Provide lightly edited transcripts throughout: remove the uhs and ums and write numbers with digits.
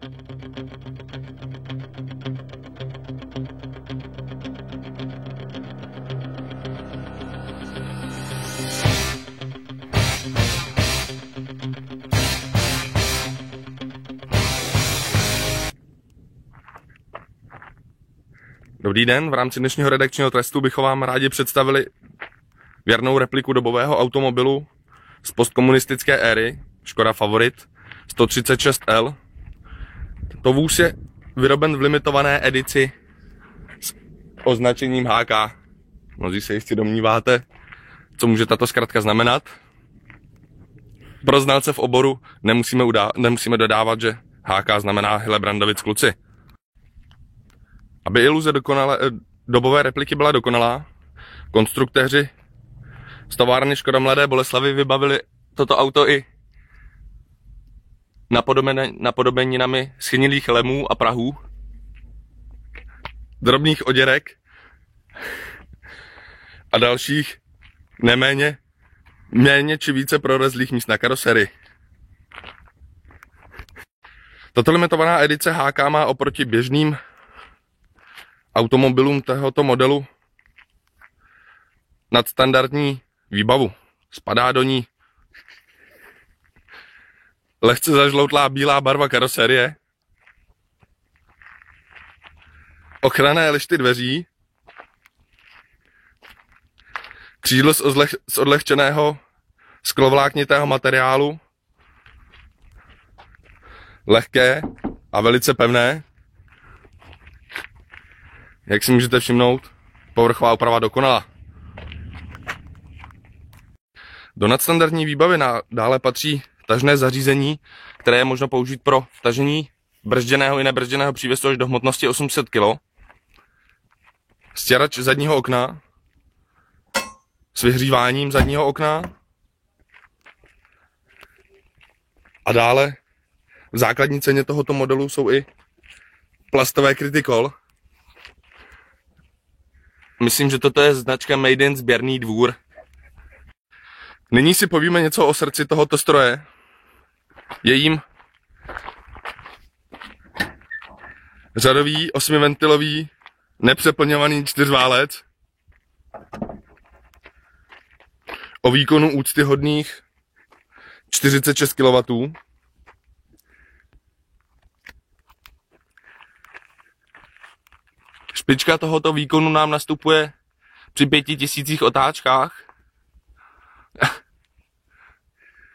Dobrý den, v rámci dnešního redakčního testu bychom vám rádi představili věrnou repliku dobového automobilu z postkomunistické éry, Škoda Favorit 136L. Tento vůz je vyroben v limitované edici s označením HK. Mnozí se jistě domníváte, co může tato zkratka znamenat. Pro znalce v oboru nemusíme dodávat, že HK znamená Hillebrandovic kluci. Aby iluze dobové repliky byla dokonalá, konstruktéři z továrny Škoda Mladé Boleslavi vybavili toto auto i napodobeninami schnilých lemů a prahů, drobných oděrek a dalších méně či více prorezlých míst na karoserii. Tato limitovaná edice HK má oproti běžným automobilům tohoto modelu nadstandardní výbavu. Spadá do ní lehce zažloutlá bílá barva karoserie, ochranné lišty dveří, křídlo z odlehčeného sklovláknitého materiálu, lehké a velice pevné. Jak si můžete všimnout, povrchová oprava dokonalá. Do nadstandardní výbavy dále patří tažné zařízení, které je možno použít pro tažení brzděného i nebrzděného přívěsu až do hmotnosti 800 kg. Stěrač zadního okna s vyhříváním zadního okna. A dále v základní ceně tohoto modelu jsou i plastové kryty kol. Myslím, že toto je značka Made in sběrný dvůr. Nyní si povíme něco o srdci tohoto stroje. Je jím řadový 8ventilový nepřeplňovaný čtyřválec o výkonu úctyhodných 46 kW. Špička tohoto výkonu nám nastupuje při 5000 otáčkách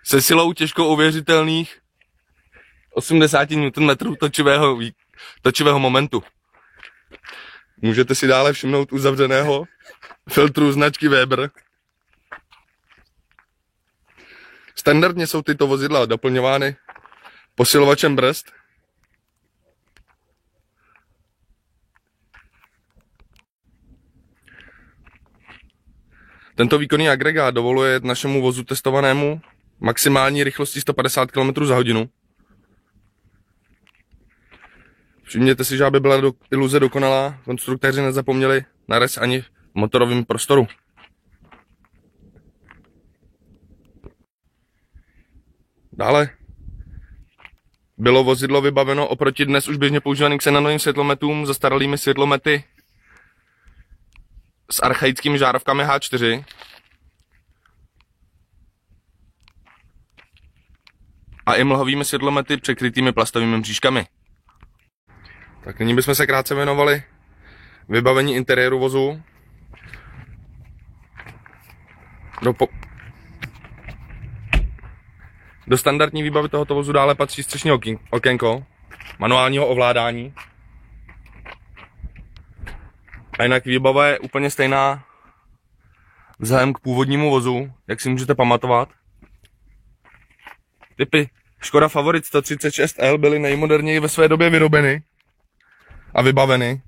se silou těžko ověřitelných 80 Nm točivého momentu. Můžete si dále všimnout uzavřeného filtru značky Weber. Standardně jsou tyto vozidla doplňovány posilovačem brzd. Tento výkonný agregát dovoluje našemu vozu testovanému maximální rychlosti 150 km za hodinu. Všimněte si, že aby byla iluze dokonalá, konstruktéři nezapomněli na rez ani v motorovém prostoru. Dále bylo vozidlo vybaveno oproti dnes už běžně používaným xenonovým světlometům zastaralými světlomety s archaickými žárovkami H4 a i mlhovými světlomety překrytými plastovými mřížkami. Tak nyní bychom se krátce věnovali vybavení interiéru vozu. Do standardní výbavy tohoto vozu dále patří střešní okénko, manuálního ovládání. A jinak výbava je úplně stejná vzhledem k původnímu vozu, jak si můžete pamatovat. Typy Škoda Favorit 136L byly nejmoderněji ve své době vyrobeny a vybaveny.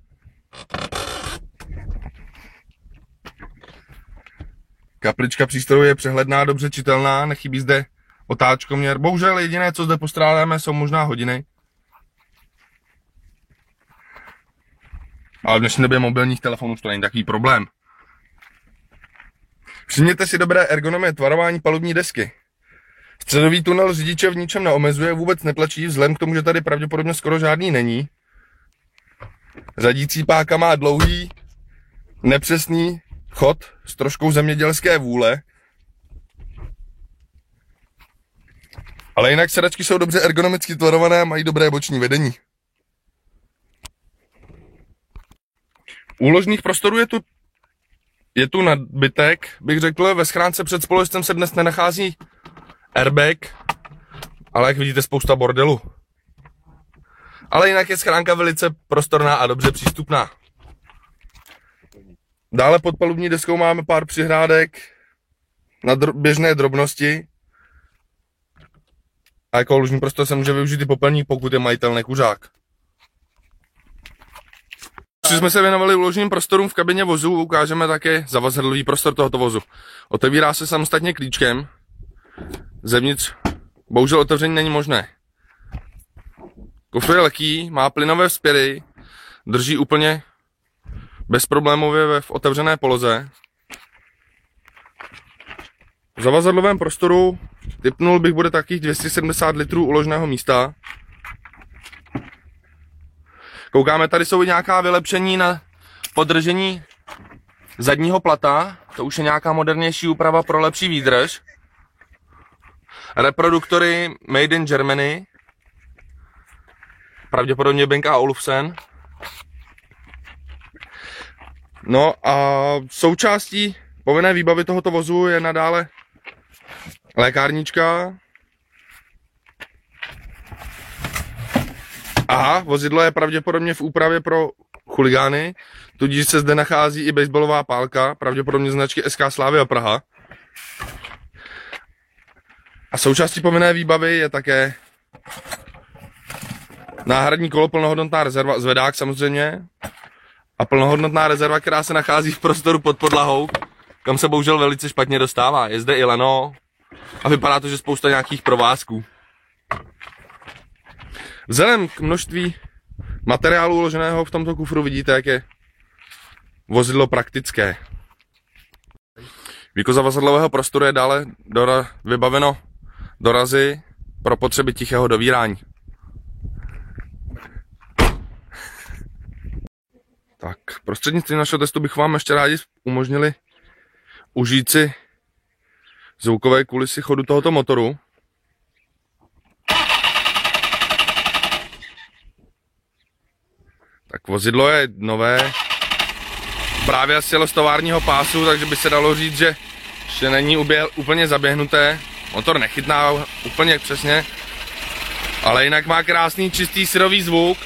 Kaplička přístroju je přehledná, dobře čitelná, nechybí zde otáčkoměr. Bohužel jediné, co zde postrádáme, jsou možná hodiny. Ale v dnešní době mobilních telefonů to není takový problém. Všimněte si dobré ergonomie tvarování palubní desky. Středový tunel řidiče v ničem neomezuje, vůbec netlačí, vzhledem k tomu, že tady pravděpodobně skoro žádný není. Řadící páka má dlouhý, nepřesný chod s troškou zemědělské vůle. Ale jinak sedačky jsou dobře ergonomicky tvarované a mají dobré boční vedení. Úložných prostorů je tu nadbytek, bych řekl. Ve schránce před spolujezdcem se dnes nenachází airbag, ale jak vidíte, spousta bordelu. Ale jinak je schránka velice prostorná a dobře přístupná. Dále pod palubní deskou máme pár přihrádek na běžné drobnosti. A jako lužní prostor se může využít i popelník, pokud je majitel nekuřák. Když jsme se věnovali úložným prostorům v kabině vozu, ukážeme také zavazadlový prostor tohoto vozu. Otevírá se samostatně klíčkem. Zevnitř bohužel otevření není možné. Kufr je lehký, má plynové vzpěry, drží úplně bezproblémově v otevřené poloze. V zavazadlovém prostoru tipnul bych bude takých 270 litrů úložného místa. Koukáme, tady jsou nějaká vylepšení na podržení zadního plata. To už je nějaká modernější úprava pro lepší výdrž. Reproduktory Made in Germany. Pravděpodobně Benk a Olufsen. No a součástí povinné výbavy tohoto vozu je nadále lékárnička. A vozidlo je pravděpodobně v úpravě pro chuligány, tudíž se zde nachází i baseballová pálka, pravděpodobně značky SK Slavia Praha. A součástí povinné výbavy je také náhradní kolo, plnohodnotná rezerva, zvedák samozřejmě, a plnohodnotná rezerva, která se nachází v prostoru pod podlahou, kam se bohužel velice špatně dostává. Je zde i leno a vypadá to, že spousta nějakých provázků. Vzhledem k množství materiálu uloženého v tomto kufru vidíte, jak je vozidlo praktické. Výko zavazadlového prostoru je dále vybaveno dorazy pro potřeby tichého dovírání. Tak, prostřednictvím našeho testu bych vám ještě rádi umožnili užít si zvukové kulisy chodu tohoto motoru. Tak vozidlo je nové, právě sjelo z továrního pásu, takže by se dalo říct, že ještě není úplně zaběhnuté. Motor nechytná úplně přesně, ale jinak má krásný čistý syrový zvuk.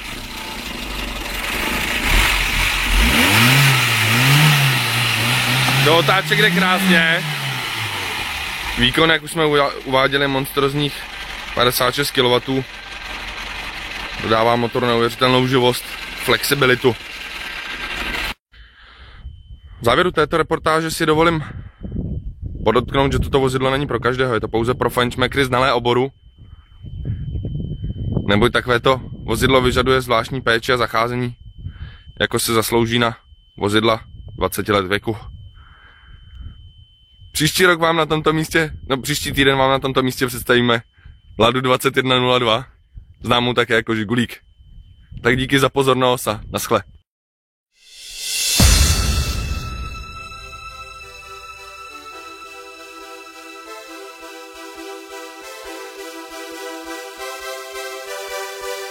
Do otáček jde krásně. Výkon, jak už jsme uváděli, monstrozních 56 kW. Dodává motor neuvěřitelnou živost, flexibilitu. V závěru této reportáže si dovolím podotknout, že toto vozidlo není pro každého, je to pouze pro fajnšmekry znalé oboru. Neboť takovéto vozidlo vyžaduje zvláštní péči a zacházení, jako se zaslouží na vozidla 20 let věku. Příští týden vám na tomto místě představíme Ladu 2102, známou také jako Žigulík. Tak díky za pozornost a naschle.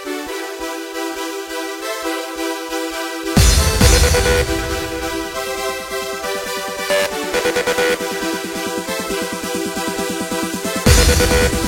We'll be right back.